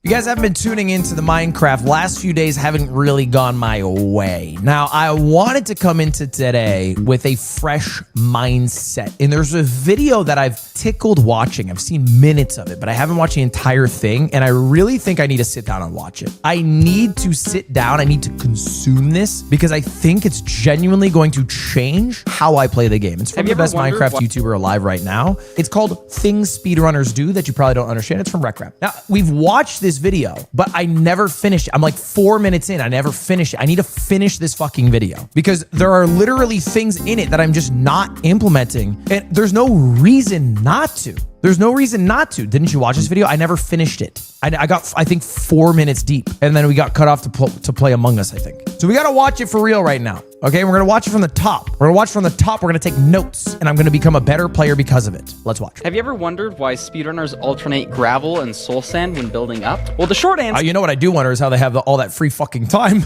You guys haven't been tuning into the Minecraft. Last few days haven't really gone my way. Now, I wanted to come into today with a fresh mindset. And there's a video that I've tickled watching. I've seen minutes of it, but I haven't watched the entire thing. And I really think I need to sit down and watch it. I need to sit down. I need to consume this because I think it's genuinely going to change how I play the game. It's from the best Minecraft YouTuber alive right now. It's called Things Speedrunners Do That You Probably Don't Understand. It's from RecRap. Now, we've watched this video, but I never finished it. I'm like 4 minutes in. I never finished it. I need to finish this fucking video because there are literally things in it that I'm just not implementing. And there's no reason not to. There's no reason not to. Didn't you watch this video? I never finished it. I got, I think, 4 minutes deep. And then we got cut off to play Among Us, I think. So we got to watch it for real right now. Okay, we're going to watch it from the top. We're going to watch from the top. We're going to take notes. And I'm going to become a better player because of it. Let's watch. Have you ever wondered why speedrunners alternate gravel and soul sand when building up? Well, the short answer... you know what I do wonder is how they have all that free fucking time.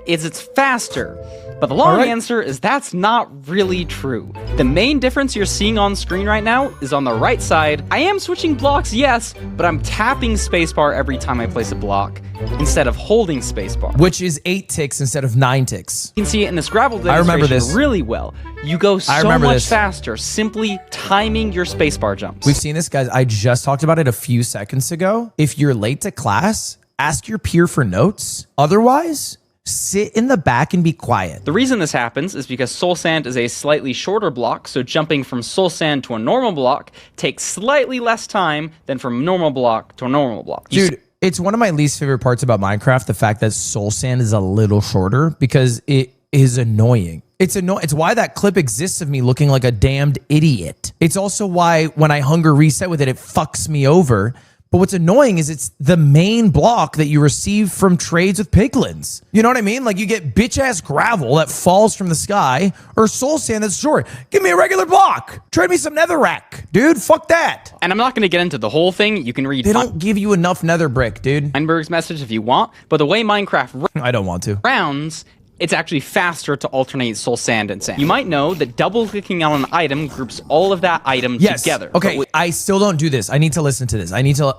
...is it's faster. But the long answer is that's not really true. The main difference you're seeing on screen right now is on the right side. I am switching blocks, yes, but I'm tapping spacebar every time I place a block instead of holding spacebar. Which is 8 ticks instead of 9 ticks. You can see it in this gravel demonstration really well. You go so much faster simply timing your spacebar jumps. We've seen this, guys. I just talked about it a few seconds ago. If you're late to class, ask your peer for notes. Otherwise, sit in the back and be quiet. The reason this happens is because soul sand is a slightly shorter block, so jumping from soul sand to a normal block takes slightly less time than from normal block to a normal block. Dude, it's one of my least favorite parts about Minecraft, the fact that soul sand is a little shorter because it is annoying. It's why that clip exists of me looking like a damned idiot. It's also why when I hunger reset with it, it fucks me over. But what's annoying is it's the main block that you receive from trades with piglins. You know what I mean? Like you get bitch-ass gravel that falls from the sky or soul sand that's short. Give me a regular block. Trade me some netherrack. Dude, fuck that. And I'm not going to get into the whole thing. You can read... They don't give you enough nether brick, dude. Steinberg's message if you want. But the way Minecraft... I don't want to. ...rounds... it's actually faster to alternate soul sand and sand. You might know that double-clicking on an item groups all of that item together. Okay, I still don't do this. I need to listen to this. I need to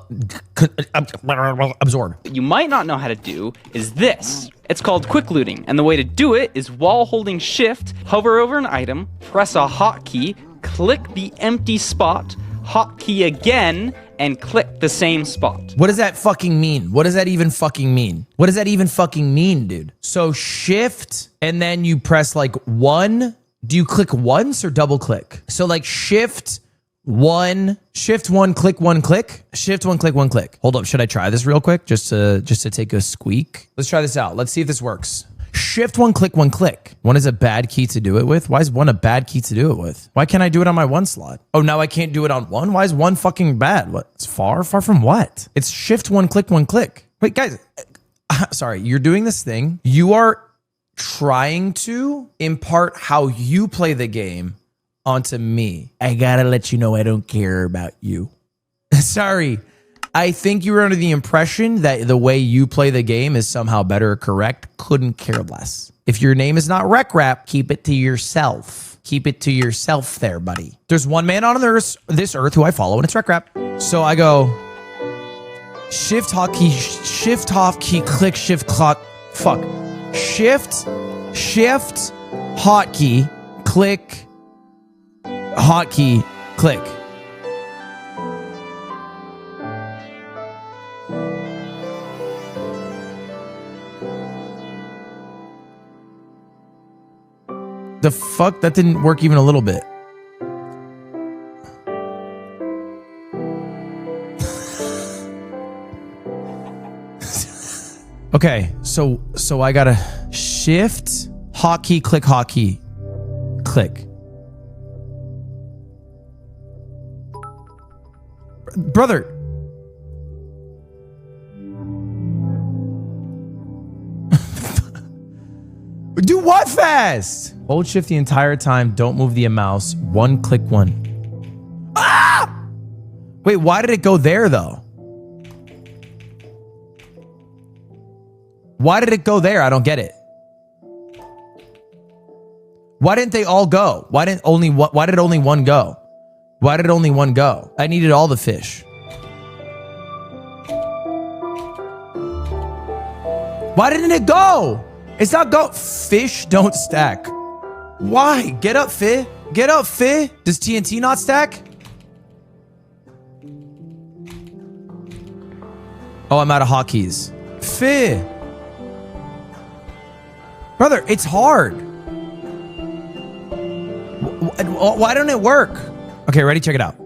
absorb. What you might not know how to do is this. It's called quick looting, and the way to do it is while holding shift, hover over an item, press a hotkey, click the empty spot, hotkey again, and click the same spot. What does that fucking mean? What does that even fucking mean? What does that even fucking mean, dude? So shift, and then you press like 1. Do you click once or double click? So like shift 1, click 1, click. Shift 1, click 1, click. Hold up, should I try this real quick? Just to take a squeak? Let's try this out. Let's see if this works. Shift 1, click 1, click. 1 is a bad key to do it with. Why is 1 a bad key to do it with? Why can't I do it on my 1 slot? Oh, now I can't do it on 1? Why is 1 fucking bad? What? It's far from what? It's shift 1, click 1, click. Wait, guys. Sorry, you're doing this thing. You are trying to impart how you play the game onto me. I gotta let you know I don't care about you. Sorry. I think you were under the impression that the way you play the game is somehow better or correct. Couldn't care less. If your name is not RecRap, keep it to yourself. Keep it to yourself there, buddy. There's one man on this earth who I follow, and it's RecRap. So I go shift hotkey, click shift clock. Fuck. Shift hotkey, click hotkey, click. The fuck? That didn't work even a little bit. Okay, so I gotta shift, hotkey, click, click. Brother. Do what fast? Hold shift the entire time. Don't move the mouse. 1, click 1. Ah! Wait, why did it go there though? Why did it go there? I don't get it. Why didn't they all go? Why did only one go? Why did only one go? I needed all the fish. Why didn't it go? It's not go. Fish don't stack. Why? Get up, Fi. Get up, Fi. Does TNT not stack? Oh, I'm out of hotkeys. Fi. Brother, it's hard. Why don't it work? Okay, ready? Check it out.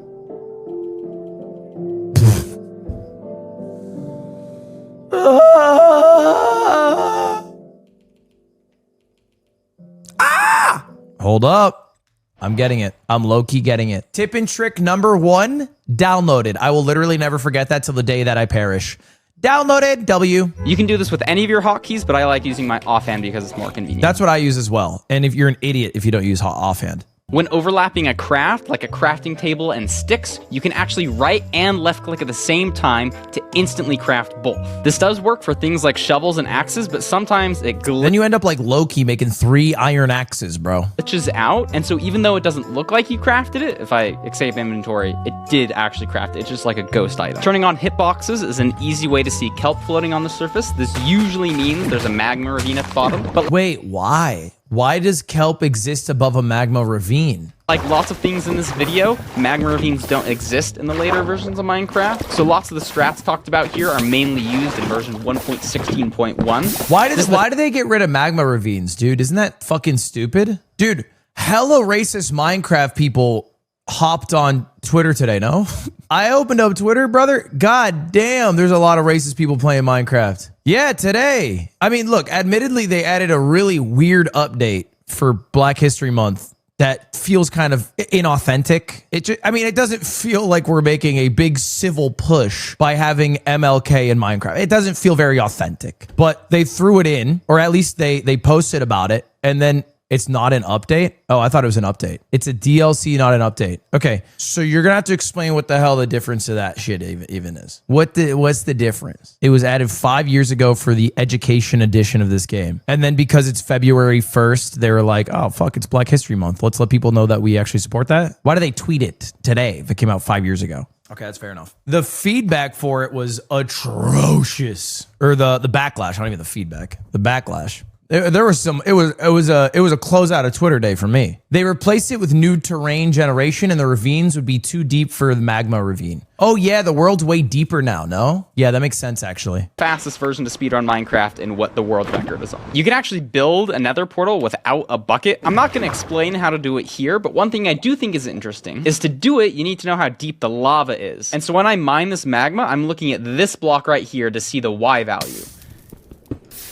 Hold up. I'm getting it. I'm low-key getting it. Tip and trick number 1, downloaded. I will literally never forget that till the day that I perish. Downloaded, W. You can do this with any of your hotkeys, but I like using my offhand because it's more convenient. That's what I use as well. And if you're an idiot if you don't use offhand. When overlapping a craft, like a crafting table and sticks, you can actually right and left click at the same time to instantly craft both. This does work for things like shovels and axes, but sometimes it Then you end up like Loki making 3 iron axes, bro. glitches out, and so even though it doesn't look like you crafted it, if I escape inventory, it did actually craft it. It's just like a ghost item. Turning on hitboxes is an easy way to see kelp floating on the surface. This usually means there's a magma ravine at the bottom. But wait, why? Why does kelp exist above a magma ravine? like lots of things in this video, magma ravines don't exist in the later versions of Minecraft. So lots of the strats talked about here are mainly used in version 1.16.1. Why do they get rid of magma ravines, dude? Isn't that fucking stupid? Dude, hella racist Minecraft people hopped on Twitter today, no? I opened up Twitter, brother. God damn, there's a lot of racist people playing Minecraft. Yeah, today. I mean, look, admittedly, they added a really weird update for Black History Month that feels kind of inauthentic. It doesn't feel like we're making a big civil push by having MLK in Minecraft. It doesn't feel very authentic, but they threw it in, or at least they posted about it, and then it's not an update? Oh, I thought it was an update. It's a DLC, not an update. Okay, so you're gonna have to explain what the hell the difference of that shit even is. What's the difference? It was added 5 years ago for the education edition of this game. And then because it's February 1st, they were like, oh, fuck, it's Black History Month. Let's let people know that we actually support that. Why do they tweet it today if it came out 5 years ago? Okay, that's fair enough. The feedback for it was atrocious. Or the backlash, not even the feedback. The backlash. There was some. It was a closeout of Twitter day for me. They replaced it with new terrain generation, and the ravines would be too deep for the magma ravine. Oh yeah, the world's way deeper now. No, yeah, that makes sense actually. Fastest version to speedrun Minecraft and what the world record is on. You can actually build a nether portal without a bucket. I'm not going to explain how to do it here, but one thing I do think is interesting is to do it, you need to know how deep the lava is. And so when I mine this magma, I'm looking at this block right here to see the Y value.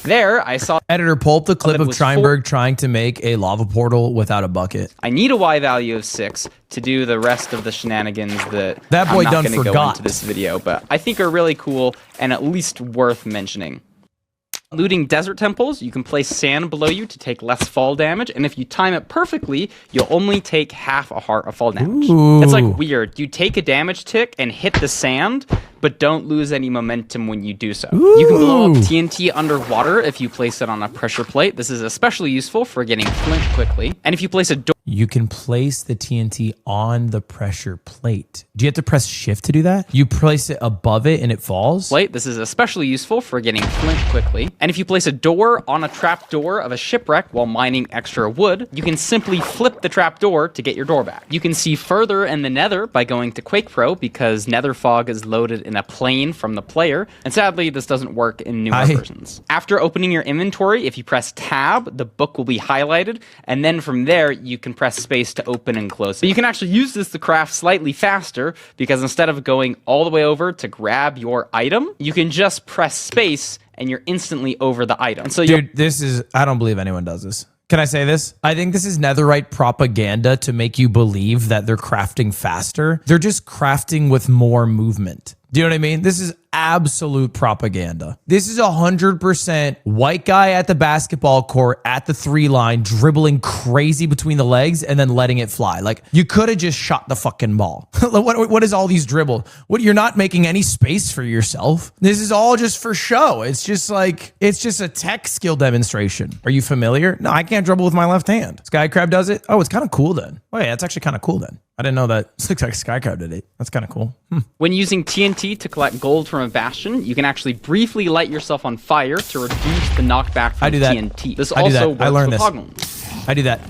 There, I saw... Editor, pull up the clip of Treinberg trying to make a lava portal without a bucket. I need a Y value of 6 to do the rest of the shenanigans that boy I'm not going to go forgot into this video, but I think are really cool and at least worth mentioning. Looting desert temples, you can place sand below you to take less fall damage, and if you time it perfectly, you'll only take half a heart of fall damage. Ooh. It's like weird. You take a damage tick and hit the sand, but don't lose any momentum when you do so. Ooh. You can blow up TNT underwater if you place it on a pressure plate. This is especially useful for getting flint quickly. And if you place a door... You can place the TNT on the pressure plate. Do you have to press shift to do that? You place it above it and it falls? Plate. This is especially useful for getting flint quickly. And if you place a door on a trap door of a shipwreck while mining extra wood, you can simply flip the trap door to get your door back. You can see further in the nether by going to Quake Pro because nether fog is loaded in a plane from the player. And sadly, this doesn't work in newer versions. After opening your inventory, if you press tab, the book will be highlighted. And then from there, you can press space to open and close it. But you can actually use this to craft slightly faster because instead of going all the way over to grab your item, you can just press space and you're instantly over the item. So dude, I don't believe anyone does this. Can I say this? I think this is netherite propaganda to make you believe that they're crafting faster. They're just crafting with more movement. Do you know what I mean? This is absolute propaganda. This is 100% white guy at the basketball court at the 3 line, dribbling crazy between the legs and then letting it fly. Like, you could have just shot the fucking ball. What is all these dribbles? You're not making any space for yourself. This is all just for show. It's just a tech skill demonstration. Are you familiar? No, I can't dribble with my left hand. Skycrab does it. Oh, it's kind of cool then. Oh yeah, it's actually kind of cool then. I didn't know that. It looks like Skycrab did it. That's kind of cool. When using TNT to collect gold from from a Bastion, you can actually briefly light yourself on fire to reduce the knockback from TNT. This also works with Hoglins. I do that.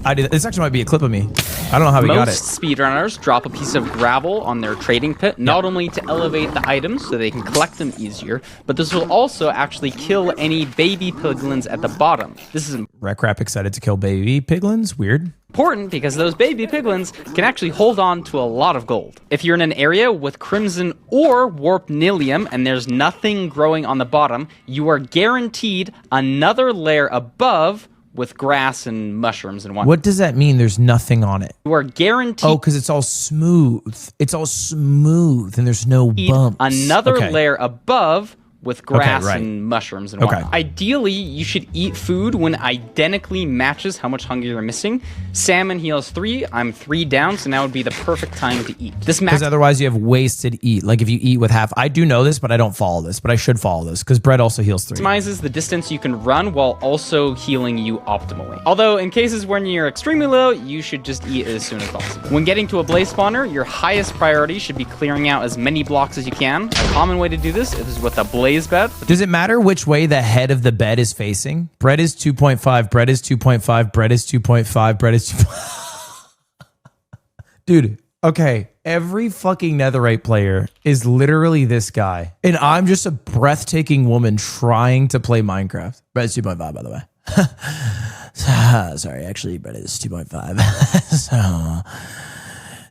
I do that. This actually might be a clip of me. I don't know how we got it. Most speedrunners drop a piece of gravel on their trading pit, not only to elevate the items so they can collect them easier, but this will also actually kill any baby piglins at the bottom. This is Recrap excited to kill baby piglins? Weird. important because those baby piglins can actually hold on to a lot of gold. If you're in an area with crimson or warp nilium and there's nothing growing on the bottom, you are guaranteed another layer above with grass and mushrooms and whatnot. What does that mean? There's nothing on it. You are guaranteed. Oh, because it's all smooth. It's all smooth and there's no bumps. Another layer above with grass and mushrooms and whatnot. Ideally, you should eat food when identically matches how much hunger you're missing. Salmon heals 3, I'm 3 down, so now would be the perfect time to eat. This because otherwise you have wasted eat. Like if you eat with half, I do know this, but I don't follow this, but I should follow this because bread also heals 3. Maximizes the distance you can run while also healing you optimally. Although in cases when you're extremely low, you should just eat as soon as possible. When getting to a blaze spawner, your highest priority should be clearing out as many blocks as you can. A common way to do this is with a blaze bed. Does it matter which way the head of the bed is facing? Bread is 2.5, bread is 2.5, bread is 2.5, bread is 2. Dude, okay. Every fucking netherite player is literally this guy. And I'm just a breathtaking woman trying to play Minecraft. Bread is 2.5, by the way. Sorry, actually, bread is 2.5. So,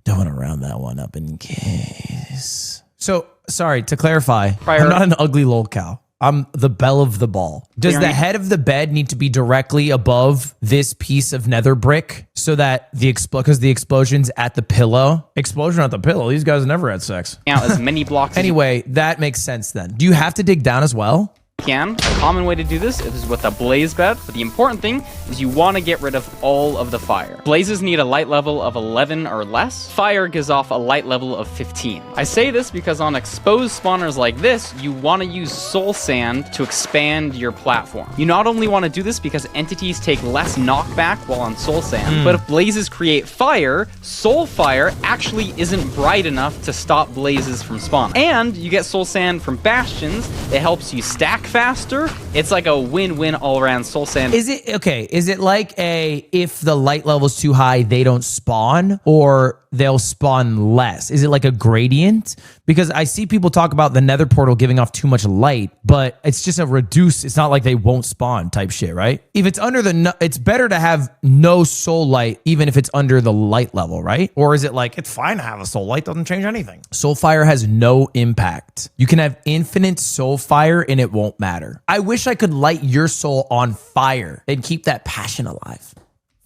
don't want to round that one up in case. So, sorry, to clarify, I'm not an ugly lolcow. I'm the belle of the ball. Does the head of the bed need to be directly above this piece of nether brick so that because the explosion's at the pillow? Explosion at the pillow? These guys never had sex. Out as many blocks. Anyway, that makes sense then. Do you have to dig down as well? A common way to do this is with a blaze bed, but the important thing is you want to get rid of all of the fire. Blazes need a light level of 11 or less. Fire gives off a light level of 15. I say this because on exposed spawners like this, you want to use soul sand to expand your platform. You not only want to do this because entities take less knockback while on soul sand, but if blazes create fire, soul fire actually isn't bright enough to stop blazes from spawning. And you get soul sand from bastions. It helps you stack faster. It's like a win-win all around soul sand. Is it okay? Is it like if the light level's too high, they don't spawn, or they'll spawn less? Is it like a gradient? Because I see people talk about the nether portal giving off too much light, but it's just a reduce. It's not like they won't spawn type shit, right? If it's under it's better to have no soul light, even if it's under the light level, right? Or is it like, it's fine to have a soul light, doesn't change anything? Soul fire has no impact. You can have infinite soul fire and it won't matter. I wish I could light your soul on fire and keep that passion alive.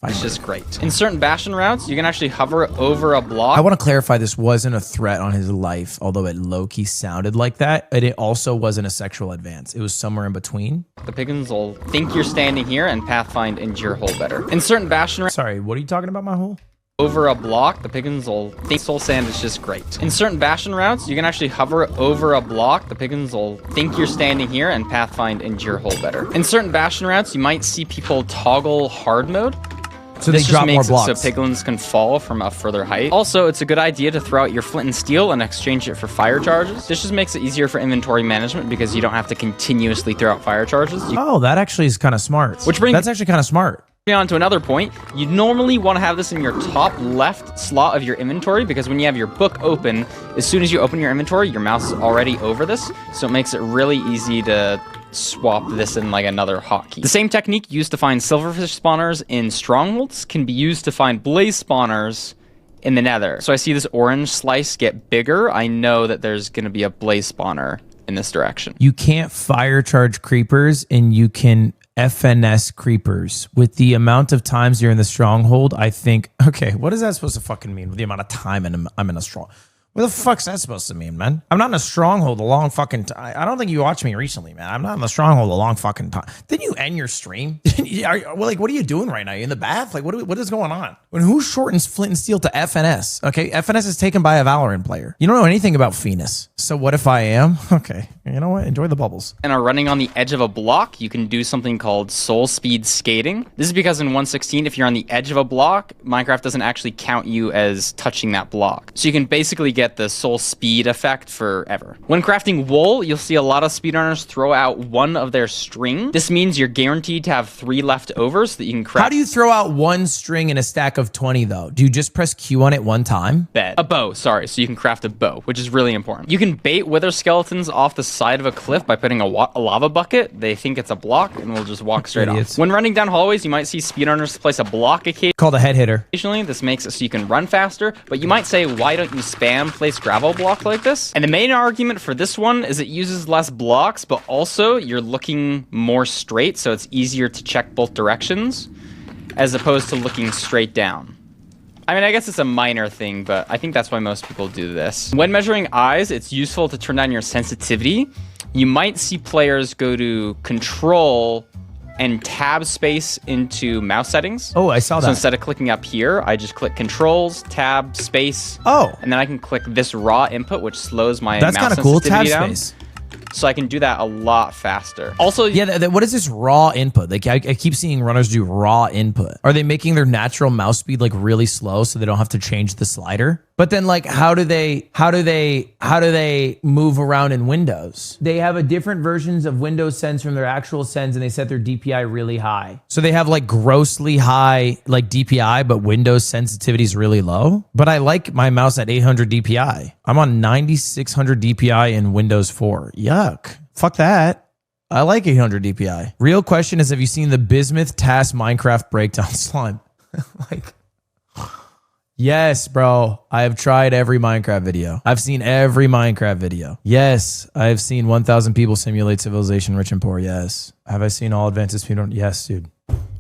It's just great. In certain Bastion routes, you can actually hover over a block. I want to clarify this wasn't a threat on his life, although it low-key sounded like that. And it also wasn't a sexual advance. It was somewhere in between. The piglins will think you're standing here and pathfind into your hole better. In certain Bastion routes... Sorry, what are you talking about, my hole? Over a block, the piglins will think soul sand is just great. In certain Bastion routes, you can actually hover over a block. The piglins will think you're standing here and pathfind into your hole better. In certain Bastion routes, you might see people toggle hard mode. So they drop more blocks. So piglins can fall from a further height. Also, it's a good idea to throw out your flint and steel and exchange it for fire charges. This just makes it easier for inventory management because you don't have to continuously throw out fire charges. Oh, that actually is kind of smart. That's actually kind of smart. On to another point, you normally want to have this in your top left slot of your inventory because when you have your book open, as soon as you open your inventory, your mouse is already over this, so it makes it really easy to swap this in like another hotkey. The same technique used to find silverfish spawners in strongholds can be used to find blaze spawners in the nether. So I see this orange slice get bigger. I know that there's going to be a blaze spawner in this direction. You can't fire charge creepers and you can FNS creepers. With the amount of times you're in the stronghold, I think, okay, what is that supposed to fucking mean with the amount of time I'm in a strong? What the fuck's that supposed to mean, man? I'm not in a stronghold a long fucking time. I don't think you watched me recently, man. I'm not in the stronghold a long fucking time. Didn't you end your stream? Like, what are you doing right now? You in the bath? Like, what is going on? Who shortens flint and steel to FNS? Okay, FNS is taken by a Valorant player. You don't know anything about Phoenix. So what if I am? Okay, you know what? Enjoy the bubbles. And are running on the edge of a block, you can do something called soul speed skating. This is because in 1.16, if you're on the edge of a block, Minecraft doesn't actually count you as touching that block. So you can basically get get the soul speed effect forever. When crafting wool, you'll see a lot of speedrunners throw out one of their string. This means you're guaranteed to have 3 left over so that you can craft. How do you throw out 1 string in a stack of 20 though? Do you just press Q on it one time? A bow, sorry. So you can craft a bow, which is really important. You can bait wither skeletons off the side of a cliff by putting a lava bucket. They think it's a block and will just walk straight off. When running down hallways, you might see speedrunners place a block called a head hitter. Occasionally, this makes it so you can run faster, but you might say, why don't you spam place gravel block like this? And the main argument for this one is it uses less blocks, but also you're looking more straight, so it's easier to check both directions as opposed to looking straight down. I mean, I guess it's a minor thing, but I think that's why most people do this. When measuring eyes, it's useful to turn down your sensitivity. You might see players go to control and tab space into mouse settings. Oh, I saw that. So instead of clicking up here, I just click controls, tab, space. Oh. And then I can click this raw input, which slows my That's mouse kind of cool. sensitivity Tab down. space. So I can do that a lot faster. Also, yeah, what is this raw input? Like I keep seeing runners do raw input. Are they making their natural mouse speed like really slow so they don't have to change the slider? But then like how do they move around in Windows? They have a different versions of Windows Sends from their actual sends and they set their DPI really high. So they have like grossly high like DPI, but Windows sensitivity is really low. But I like my mouse at 800 DPI. I'm on 9600 DPI in Windows 4. Yuck. Fuck that. I like 800 DPI. Real question is, have you seen the Bismuth Task Minecraft breakdown slime? Like, yes, bro. I have tried every Minecraft video. I've seen every Minecraft video. Yes, I've seen 1,000 people simulate Civilization Rich and Poor. Yes. Have I seen all advances? Yes, dude.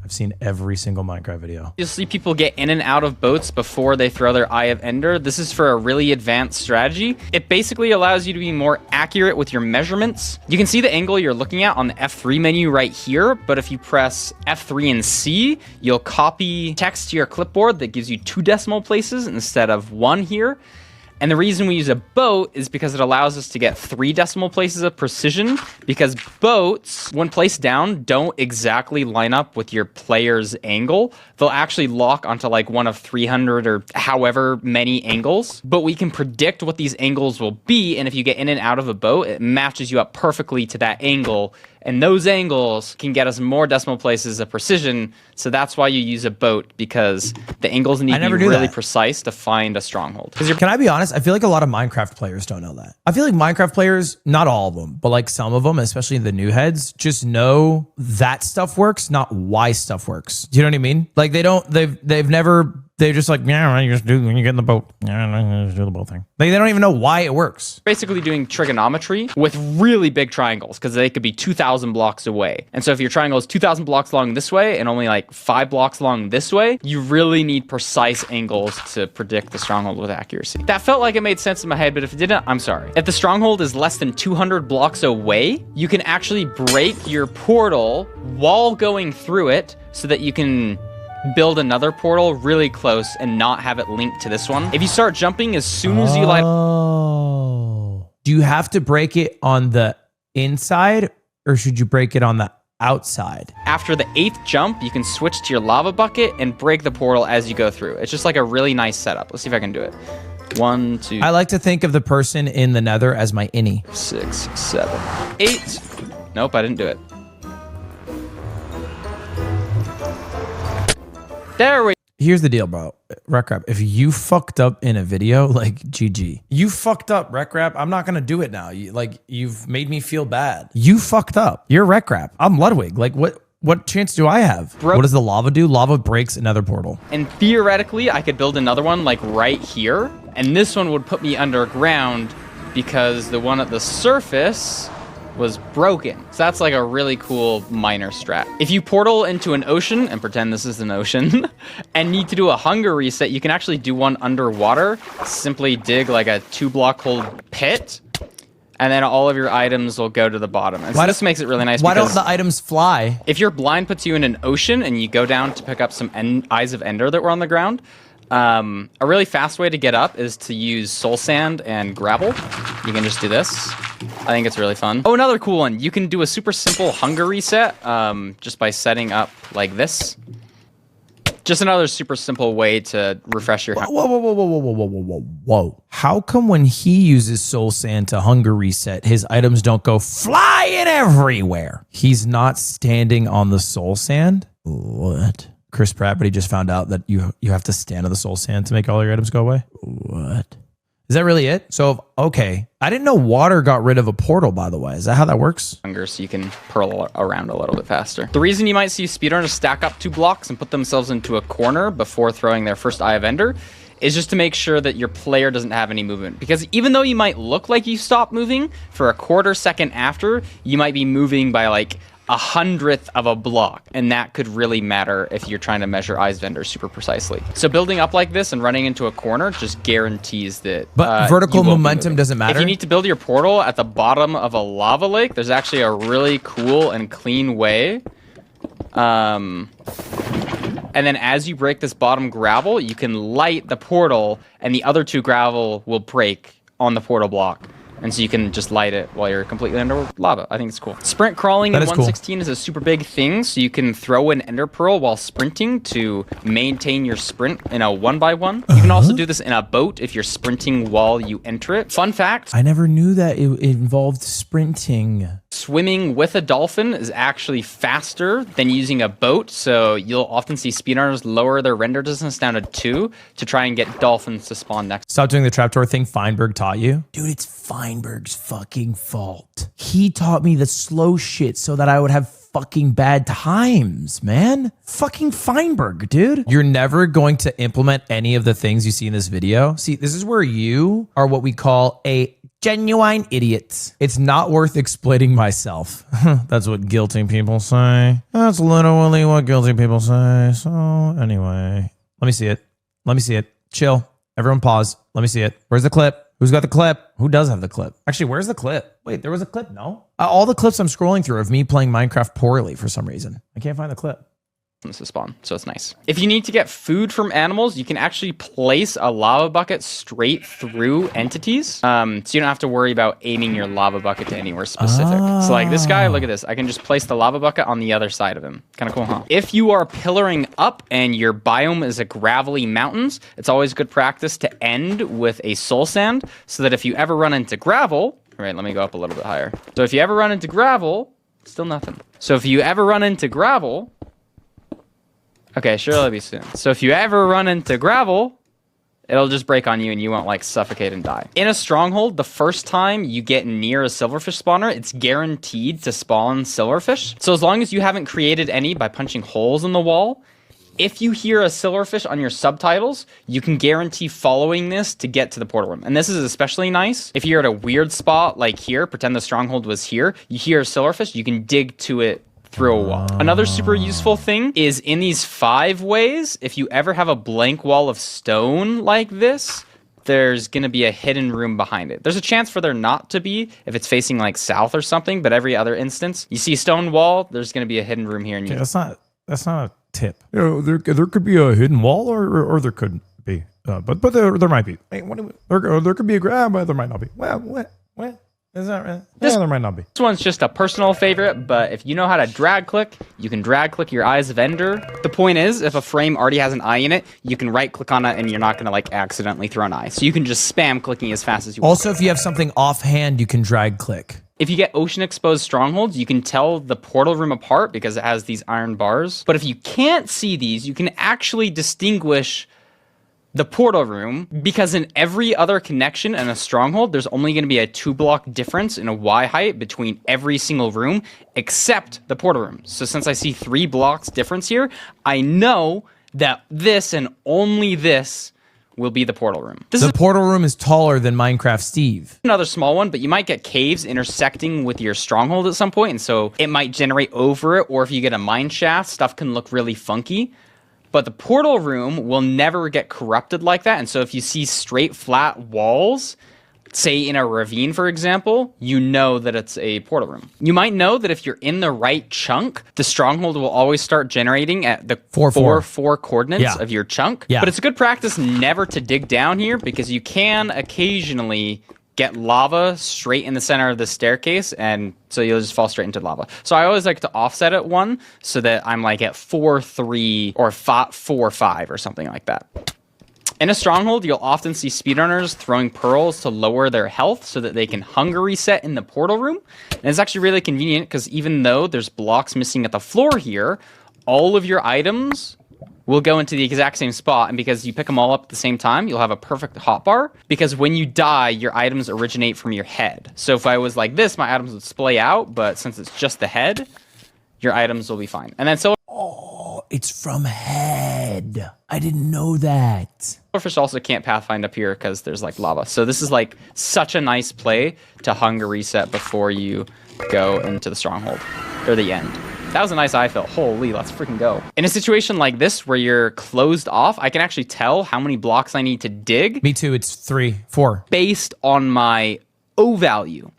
I've seen every single Minecraft video. You'll see people get in and out of boats before they throw their Eye of Ender. This is for a really advanced strategy. It basically allows you to be more accurate with your measurements. You can see the angle you're looking at on the F3 menu right here, but if you press F3 and C, you'll copy text to your clipboard that gives you 2 decimal places instead of 1 here. And the reason we use a boat is because it allows us to get 3 decimal places of precision, because boats, when placed down, don't exactly line up with your player's angle. They'll actually lock onto like one of 300 or however many angles, but we can predict what these angles will be. And if you get in and out of a boat, it matches you up perfectly to that angle. And those angles can get us more decimal places of precision. So that's why you use a boat, because the angles need to be really precise to find a stronghold. Can I be honest? I feel like a lot of Minecraft players don't know that. I feel like Minecraft players, not all of them, but like some of them, especially the new heads, just know that stuff works, not why stuff works. Do you know what I mean? Like they're just like, yeah, you just do when you get in the boat. Yeah, just do the boat thing. Like they don't even know why it works. Basically doing trigonometry with really big triangles, because they could be 2,000 blocks away. And so if your triangle is 2,000 blocks long this way and only like 5 blocks long this way, you really need precise angles to predict the stronghold with accuracy. That felt like it made sense in my head, but if it didn't, I'm sorry. If the stronghold is less than 200 blocks away, you can actually break your portal while going through it so that you can build another portal really close and not have it linked to this one. If you start jumping as soon as you light... Oh. Do you have to break it on the inside or should you break it on the outside? After the 8th jump, you can switch to your lava bucket and break the portal as you go through. It's just like a really nice setup. Let's see if I can do it. 1, 2... I like to think of the person in the nether as my innie. 6, 7, 8. Nope, I didn't do it. There we go. Here's the deal, bro. Recrap, if you fucked up in a video, like GG. You fucked up, Recrap. I'm not gonna do it now. You've made me feel bad. You fucked up. You're Recrap. I'm Ludwig. Like what chance do I have? What does the lava do? Lava breaks another portal. And theoretically, I could build another one like right here. And this one would put me underground because the one at the surface was broken. So that's like a really cool minor strat. If you portal into an ocean, and pretend this is an ocean, and need to do a hunger reset, you can actually do one underwater. Simply dig like a 2-block hole pit, and then all of your items will go to the bottom. And so this makes it really nice. Why don't the items fly? If your blind puts you in an ocean and you go down to pick up some Eyes of Ender that were on the ground, a really fast way to get up is to use soul sand and gravel. You can just do this. I think it's really fun. Oh, another cool one. You can do a super simple hunger reset just by setting up like this. Just another super simple way to refresh your health. Whoa. How come when he uses soul sand to hunger reset, his items don't go flying everywhere? He's not standing on the soul sand? What? Chris Pratt, but he just found out that you have to stand on the soul sand to make all your items go away? What? Is that really it? So, okay. I didn't know water got rid of a portal, by the way. Is that how that works? So you can pearl around a little bit faster. The reason you might see speedrunners stack up 2 blocks and put themselves into a corner before throwing their first Eye of Ender is just to make sure that your player doesn't have any movement. Because even though you might look like you stop moving, for a quarter second after, you might be moving by like 1/100th of a block, and that could really matter if you're trying to measure Eyes Vendor super precisely. So building up like this and running into a corner just guarantees that. But vertical momentum doesn't matter. If you need to build your portal at the bottom of a lava lake, there's actually a really cool and clean way. And then as you break this bottom gravel, you can light the portal, and the other 2 gravel will break on the portal block. And so you can just light it while you're completely under lava. I think it's cool. Sprint crawling in 1.16 is a super big thing, so you can throw an ender pearl while sprinting to maintain your sprint in a 1x1. You can also do this in a boat if you're sprinting while you enter it. Fun fact. I never knew that it involved sprinting. Swimming with a dolphin is actually faster than using a boat, so you'll often see speedrunners lower their render distance down to 2 to try and get dolphins to spawn next. Stop doing the trapdoor thing Feinberg taught you. Dude, it's Feinberg's fucking fault. He taught me the slow shit so that I would have fucking bad times, man. Fucking Feinberg, dude. You're never going to implement any of the things you see in this video. See, this is where you are what we call a genuine idiot. It's not worth exploiting myself. That's what guilty people say. That's literally what guilty people say. So anyway, let me see it. Let me see it. Chill. Everyone pause. Let me see it. Where's the clip? Who's got the clip? Who does have the clip? Actually, where's the clip? Wait, there was a clip? No? All the clips I'm scrolling through of me playing Minecraft poorly for some reason. I can't find the clip. To spawn, so it's nice. If you need to get food from animals, you can actually place a lava bucket straight through entities, so you don't have to worry about aiming your lava bucket to anywhere specific. So like this guy, look at this. I can just place the lava bucket on the other side of him. Kind of cool, huh? If you are pillaring up and your biome is a gravelly mountains, it's always good practice to end with a soul sand, so that if you ever run into gravel, all right, let me go up a little bit higher. So if you ever run into gravel, still nothing. So if you ever run into gravel, okay, sure, it'll be soon. So if you ever run into gravel, it'll just break on you and you won't like suffocate and die. In a stronghold, the first time you get near a silverfish spawner, it's guaranteed to spawn silverfish. So as long as you haven't created any by punching holes in the wall, if you hear a silverfish on your subtitles, you can guarantee following this to get to the portal room. And this is especially nice if you're at a weird spot like here, pretend the stronghold was here, you hear a silverfish, you can dig to it through a wall. Another super useful thing is in these 5 ways, if you ever have a blank wall of stone like this, there's going to be a hidden room behind it. There's a chance for there not to be if it's facing like south or something, but every other instance, you see a stone wall, there's going to be a hidden room here. And that's not a tip. You know, there could be a hidden wall or there couldn't be. But there might be. Hey, there could be a grab, but there might not be. Well, what? Is that right? Yeah, there might not be. This one's just a personal favorite, but if you know how to drag click, you can drag click your Eyes of Ender. The point is, if a frame already has an eye in it, you can right click on it and you're not going to like accidentally throw an eye. So you can just spam clicking as fast as you want. Also, if you have something offhand, you can drag click. If you get ocean exposed strongholds, you can tell the portal room apart because it has these iron bars. But if you can't see these, you can actually distinguish the portal room, because in every other connection in a stronghold, there's only going to be a 2-block difference in a Y height between every single room, except the portal room. So since I see 3 blocks difference here, I know that this and only this will be the portal room. The portal room is taller than Minecraft Steve. Another small one, but you might get caves intersecting with your stronghold at some point, and so it might generate over it, or if you get a mine shaft, stuff can look really funky. But the portal room will never get corrupted like that. And so if you see straight flat walls, say in a ravine, for example, you know that it's a portal room. You might know that if you're in the right chunk, the stronghold will always start generating at the 4 coordinates of your chunk. Yeah. But it's a good practice never to dig down here because you can occasionally get lava straight in the center of the staircase, and so you'll just fall straight into lava. So I always like to offset it 1 so that I'm like at 4, 3, or 4, 5 or something like that. In a stronghold, you'll often see speedrunners throwing pearls to lower their health so that they can hunger reset in the portal room. And it's actually really convenient because even though there's blocks missing at the floor here, all of your items will go into the exact same spot. And because you pick them all up at the same time, you'll have a perfect hotbar. Because when you die, your items originate from your head. So if I was like this, my items would splay out. But since it's just the head, your items will be fine. And then It's from head. I didn't know that. Silverfish also can't pathfind up here because there's like lava. So this is like such a nice play to hunger reset before you go into the stronghold or the end. That was a nice eye fill. Holy, let's freaking go. In a situation like this where you're closed off, I can actually tell how many blocks I need to dig. Me too. It's 3, 4. Based on my O value,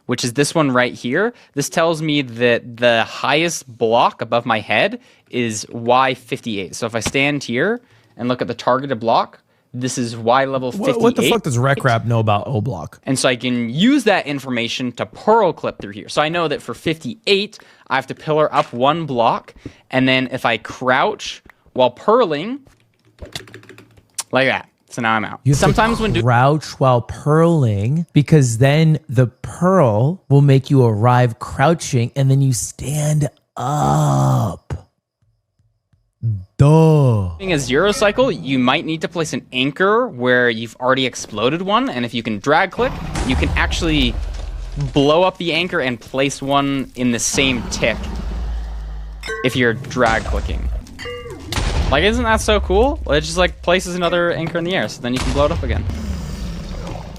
which is this one right here. This tells me that the highest block above my head is Y58. So if I stand here and look at the targeted block, this is Y level 58. What the fuck does RecRap know about O block? And so I can use that information to pearl clip through here. So I know that for 58, I have to pillar up 1 block. And then if I crouch while purling, like that. So now I'm out. Sometimes when crouch while purling, because then the pearl will make you arrive crouching and then you stand up. Duh. Doing a 0 cycle, you might need to place an anchor where you've already exploded one. And if you can drag click, you can actually blow up the anchor and place one in the same tick if you're drag clicking. Like, isn't that so cool? It just like places another anchor in the air, so then you can blow it up again.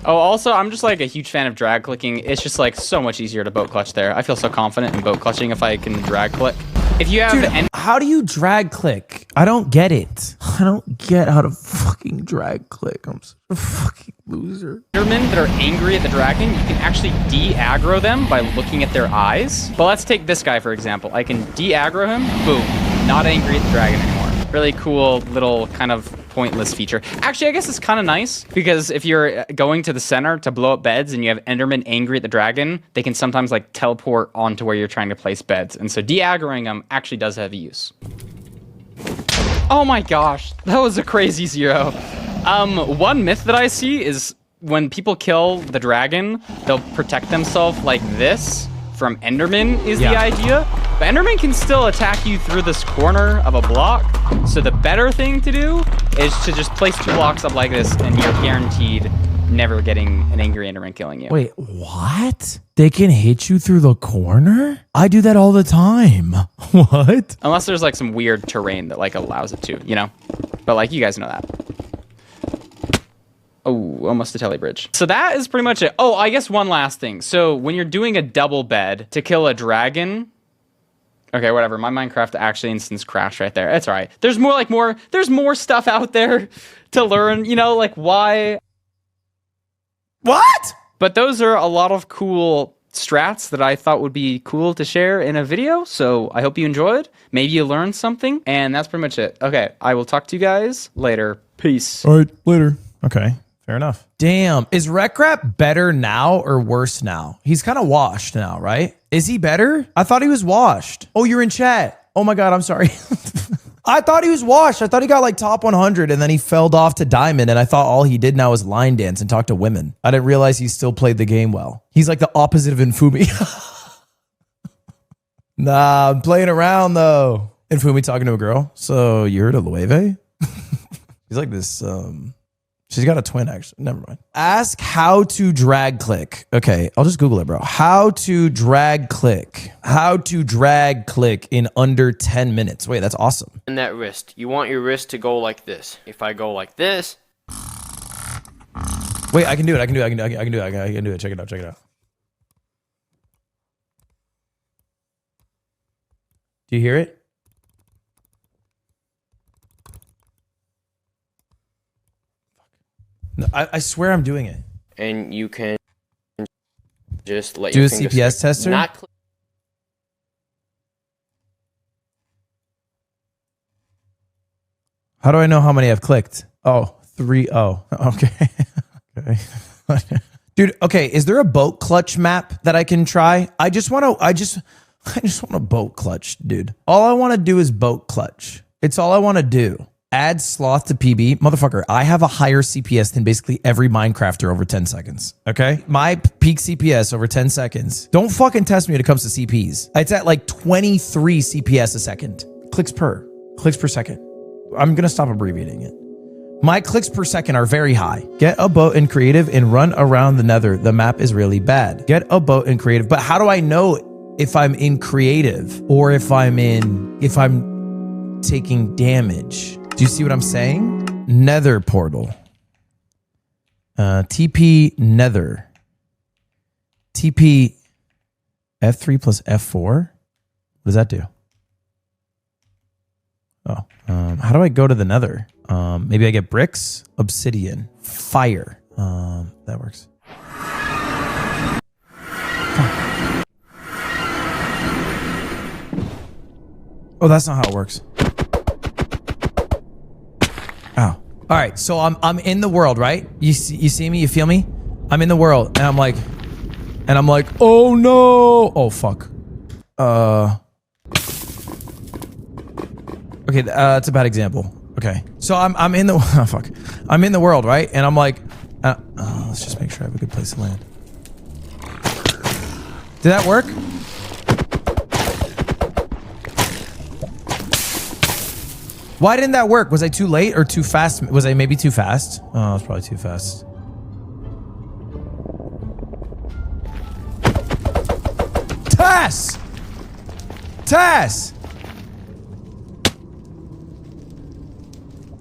Oh, also, I'm just like a huge fan of drag clicking. It's just like so much easier to boat clutch there. I feel so confident in boat clutching if I can drag click. If you have how do you drag click? I don't get it. I don't get how to fucking drag click. I'm such a fucking loser. Endermen that are angry at the dragon, you can actually de-aggro them by looking at their eyes. But let's take this guy, for example. I can de-aggro him, boom, not angry at the dragon anymore. Really cool little kind of pointless feature. Actually, I guess it's kind of nice because if you're going to the center to blow up beds and you have Endermen angry at the dragon, they can sometimes like teleport onto where you're trying to place beds. And so de-aggroing them actually does have use. Oh my gosh, that was a crazy 0. One myth that I see is when people kill the dragon, they'll protect themselves like this from Enderman is the idea. But Enderman can still attack you through this corner of a block. So the better thing to do is to just place 2 blocks up like this and you're guaranteed never getting an angry Enderman killing you. Wait, what? They can hit you through the corner? I do that all the time. What? Unless there's like some weird terrain that like allows it to, you know? But like you guys know that. Oh, almost a tele bridge. So that is pretty much it. Oh, I guess one last thing. So when you're doing a double bed to kill a dragon, okay, whatever. My Minecraft actually instance crashed right there. It's all right. There's more stuff out there to learn, you know, like why. What? But those are a lot of cool strats that I thought would be cool to share in a video. So I hope you enjoyed. Maybe you learned something. And that's pretty much it. Okay, I will talk to you guys later. Peace. All right, later. Okay. Fair enough. Damn. Is RecRap better now or worse now? He's kind of washed now, right? Is he better? I thought he was washed. Oh, you're in chat. Oh my God, I'm sorry. I thought he was washed. I thought he got like top 100 and then he fell off to diamond and I thought all he did now was line dance and talk to women. I didn't realize he still played the game well. He's like the opposite of Infumi. Nah, I'm playing around though. Infumi talking to a girl. So you heard of Lueve? He's like this, she's got a twin, actually. Never mind. Ask how to drag click. Okay, I'll just Google it, bro. How to drag click. How to drag click in under 10 minutes. Wait, that's awesome. And that wrist. You want your wrist to go like this. If I go like this. Wait, I can do it. I can do it. I can do it. I can do it. I can do it. Check it out. Check it out. Do you hear it? No, I swear I'm doing it. And you can just let do your a CPS tester. Not How do I know how many I've clicked? Oh, 3. Oh, okay. Okay. Dude, okay, is there a boat clutch map that I can try? I just want a boat clutch, dude. All I want to do is boat clutch. It's all I want to do. Add sloth to PB. Motherfucker, I have a higher CPS than basically every Minecrafter over 10 seconds. Okay? My peak CPS over 10 seconds. Don't fucking test me when it comes to CPs. It's at like 23 CPS a second. Clicks per second. I'm going to stop abbreviating it. My clicks per second are very high. Get a boat in creative and run around the nether. The map is really bad. Get a boat in creative. But how do I know if I'm in creative or if I'm taking damage? Do you see what I'm saying? Nether portal. TP nether. TP F3 plus F4. What does that do? Oh, how do I go to the nether? Maybe I get bricks, obsidian, fire. That works. Oh, that's not how it works. Oh, all right. So I'm in the world, right? You see me? You feel me? I'm in the world, and I'm like, oh no! Oh fuck. Okay, that's a bad example. Okay, so I'm in the oh, fuck. I'm in the world, right? And I'm like, let's just make sure I have a good place to land. Did that work? Why didn't that work? Was I too late or too fast? Was I maybe too fast? Oh, I was probably too fast. Tess! Tess!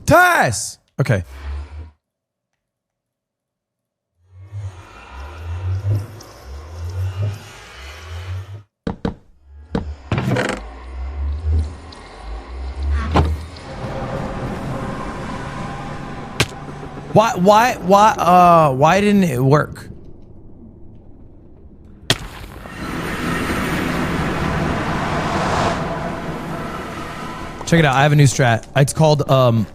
Tess! Okay. Why didn't it work? Check it out. I have a new strat. It's called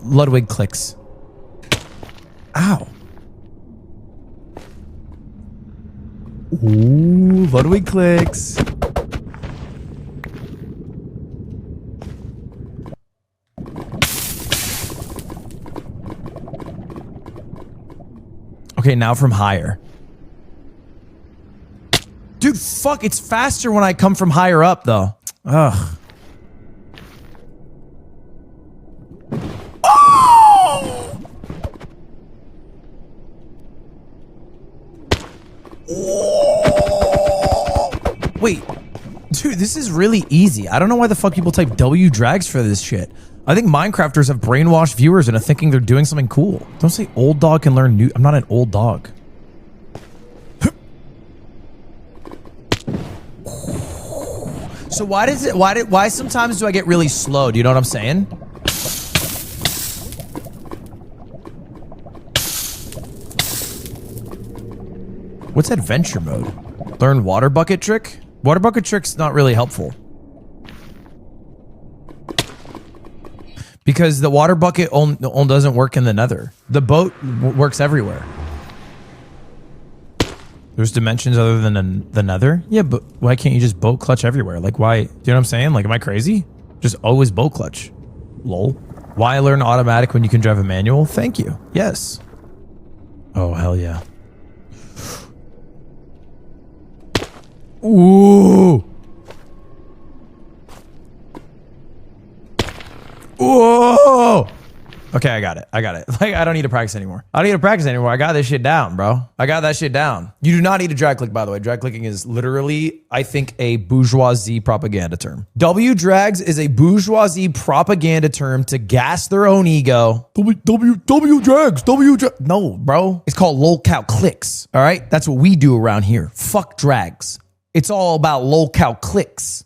Ludwig clicks. Ow. Ooh, Ludwig clicks. Okay, now from higher. Dude, fuck, it's faster when I come from higher up, though. Ugh. Oh! Wait. Dude, this is really easy. I don't know why the fuck people type W drags for this shit. I think Minecrafters have brainwashed viewers into thinking they're doing something cool. Don't say old dog can learn new. I'm not an old dog. So why sometimes do I get really slow? Do you know what I'm saying? What's adventure mode? Learn water bucket trick? Water bucket trick's not really helpful. Because the water bucket only doesn't work in the nether. The boat works everywhere. There's dimensions other than the nether? Yeah, but why can't you just boat clutch everywhere? Like, why? Do you know what I'm saying? Like, am I crazy? Just always boat clutch. Lol. Why learn automatic when you can drive a manual? Thank you. Yes. Oh, hell yeah. Ooh. Whoa. Okay, I got it. Like, I don't need to practice anymore. I got this shit down, bro. I got that shit down. You do not need to drag click, by the way. Drag clicking is literally, I think, a bourgeoisie propaganda term. W drags is a bourgeoisie propaganda term to gas their own ego. W drags. No, bro. It's called lolcow clicks. All right? That's what we do around here. Fuck drags. It's all about lolcow clicks.